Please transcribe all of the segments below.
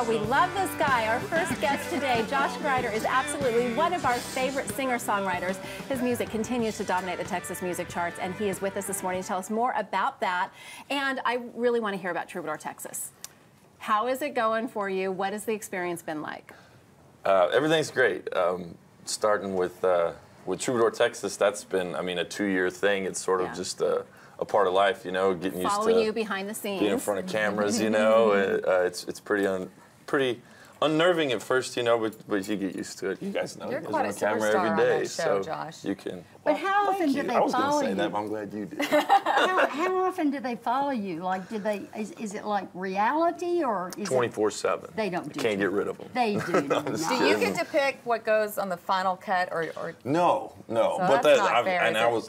We love this guy. Our first guest today, Josh Grider, is absolutely one of our favorite singer-songwriters. His music continues to dominate the Texas music charts, and he is with us this morning to tell us more about that. And I really want to hear about Troubadour Texas. How is it going for you? What has the experience been like? Everything's great. Starting with Troubadour Texas, that's been, I mean, a 2-year thing. It's sort of just a part of life, you know, getting used to following you behind the scenes, being in front of cameras, you know. It's pretty unnerving at first, you know, but you get used to it. You guys know you're you quite guys a on camera every day, show, Josh. you can. But how often do they follow you? I was going to say that, but I'm glad you did. How often do they follow you? Like, is it like reality or is 24/7. They don't do Can't get rid of them. They do. Do you get to pick what goes on the final cut, or? No. So but that's not fair,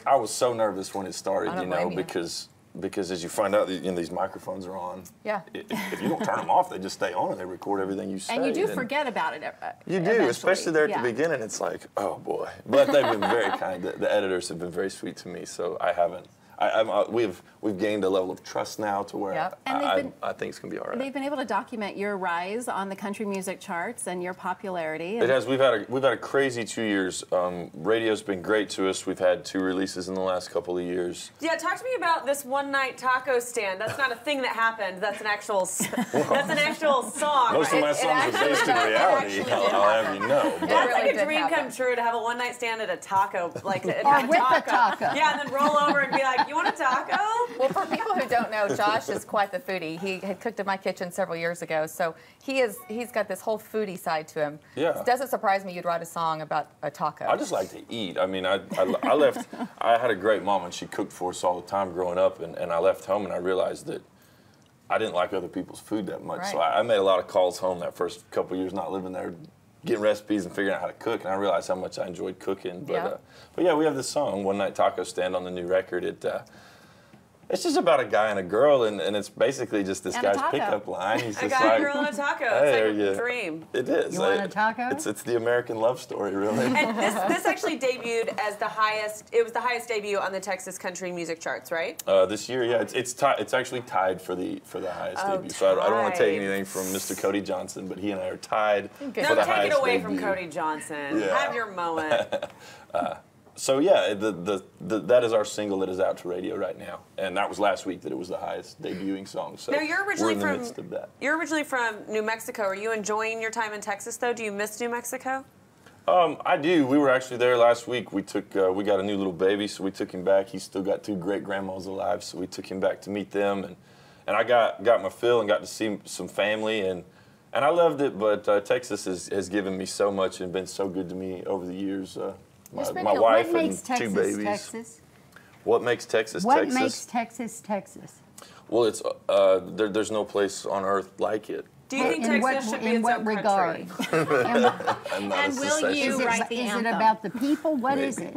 I was so nervous when it started, you know, you. because as you find out, you know, these microphones are on. Yeah. If you don't turn them off, they just stay on and they record everything you say. And you do forget about it. You do, especially there at the beginning. It's like, oh boy. But they've been very kind. The editors have been very sweet to me, so I haven't. We've gained a level of trust now to where I think it's gonna be all right. They've been able to document your rise on the country music charts and your popularity. It has. We've had a crazy 2 years. Radio's been great to us. We've had 2 releases in the last couple of years. Yeah, talk to me about this one-night taco stand. That's not a thing that happened. That's an actual. That's an actual song. Most of my songs are based in reality. I'll have you know. That's like a dream come true to have a one-night stand at a taco, like or with a taco. Yeah, and then roll over and be like, "You want a taco?" Well, for people who don't know, Josh is quite the foodie. He had cooked in my kitchen several years ago, so he's got this whole foodie side to him. Yeah. It doesn't surprise me you'd write a song about a taco. I just like to eat. I mean, I left. I had a great mom and she cooked for us all the time growing up, and I left home and I realized that I didn't like other people's food that much. Right. So I made a lot of calls home that first couple of years not living there, getting recipes and figuring out how to cook, and I realized how much I enjoyed cooking. But yeah, we have this song, One Night Taco Stand, on the new record. It's just about a guy and a girl, and it's basically just this guy's pickup line. He's just a guy, girl, and a taco. It's like a dream. It is. You want a taco? It's the American love story, really. And this actually debuted as the highest. It was the highest debut on the Texas country music charts, right? This year, yeah, it's actually tied for the highest debut. So I don't want to take anything from Mr. Cody Johnson, but he and I are tied for the highest debut. No, take it away from Cody Johnson. Yeah. Have your moment. So yeah, that is our single that is out to radio right now, and that was last week that it was the highest debuting song. So now you're originally we're in the midst of that. You're originally from New Mexico. Are you enjoying your time in Texas though? Do you miss New Mexico? I do. We were actually there last week. We got a new little baby, so we took him back. He's still got 2 great grandmas alive, so we took him back to meet them, and I got my fill and got to see some family, and I loved it. But Texas has given me so much and been so good to me over the years. My wife and 2 babies. Texas? What makes Texas Texas? What makes Texas Texas? Well, it's there's no place on earth like it. Do you think Texas should be its own regard? And will you write the anthem? Is it about the people? What is it?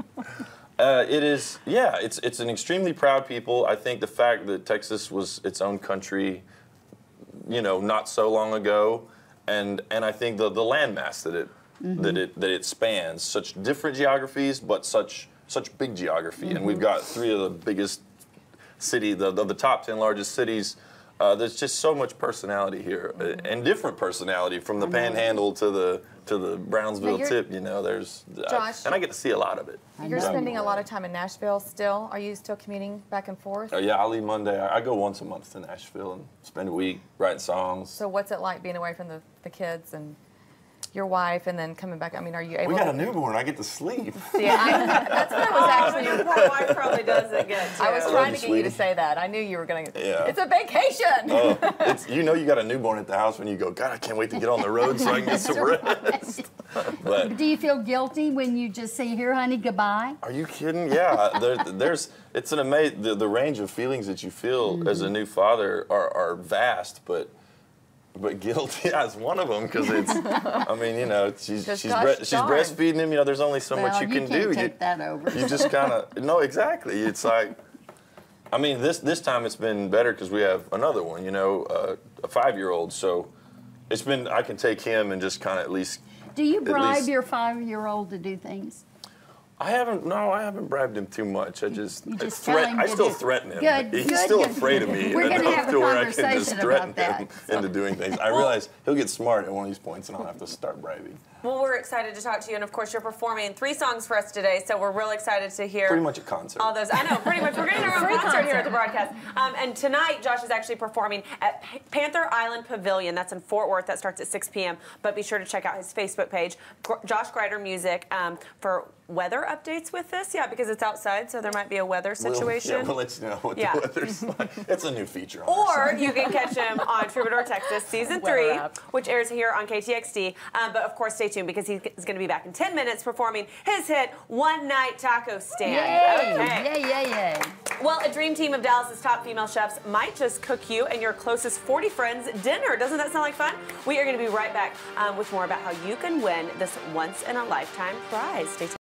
It is, yeah. It's an extremely proud people. I think the fact that Texas was its own country, you know, not so long ago, and I think the landmass that it spans, such different geographies, but such big geography, and we've got 3 of the biggest the top 10 largest cities. There's just so much personality here, and different personality from the Panhandle to the Brownsville tip. You know, there's Josh, and I get to see a lot of it. You're spending a lot of time in Nashville still. Are you still commuting back and forth? Yeah, I leave Monday. I go once a month to Nashville and spend a week writing songs. So what's it like being away from the kids and your wife, and then coming back? I mean, are you able? We got a newborn. I get to sleep. Yeah, that's what I was actually. Your poor wife probably doesn't get to. I was trying to get you to say that. I knew you were going to. Yeah. It's a vacation. You know, you got a newborn at the house when you go, God, I can't wait to get on the road so I can get some rest. But do you feel guilty when you just say, "Here, honey, goodbye"? Are you kidding? Yeah, it's an amazing. The range of feelings that you feel as a new father are vast, but guilt, yeah, is one of them, because it's. I mean, you know, she's breastfeeding him. You know, there's only so much you can do. You can't take that over. You just kind of no, exactly. It's like, I mean, this time it's been better because we have another one. You know, a 5-year-old. So it's been. I can take him and just kind of at least. Do you bribe your 5-year-old to do things? I haven't bribed him too much. I just tell him to still do- threaten him. Good, He's good, still good. afraid of me We're gonna enough have a to where I can just conversation threaten about him that. into doing things. I realize he'll get smart at one of these points, and I'll have to start bribing. Well, we're excited to talk to you, and of course, you're performing 3 songs for us today, so we're real excited to hear. Pretty much a concert. All those, I know, pretty much. We're getting our own Free concert here concert. at the broadcast. And tonight, Josh is actually performing at Panther Island Pavilion. That's in Fort Worth. That starts at 6 p.m. But be sure to check out his Facebook page, Josh Grider Music, for weather updates with this. Yeah, because it's outside, so there might be a weather situation. We'll let you know what the weather's like. It's a new feature on Or our site. you can catch him on Troubadour Texas Season 3, which airs here on KTXD. But of course, stay tuned because he's going to be back in 10 minutes performing his hit One Night Taco Stand. Yay! Okay. Yay, yay, yay. Well, a dream team of Dallas's top female chefs might just cook you and your closest 40 friends dinner. Doesn't that sound like fun? We are going to be right back with more about how you can win this once-in-a-lifetime prize. Stay tuned.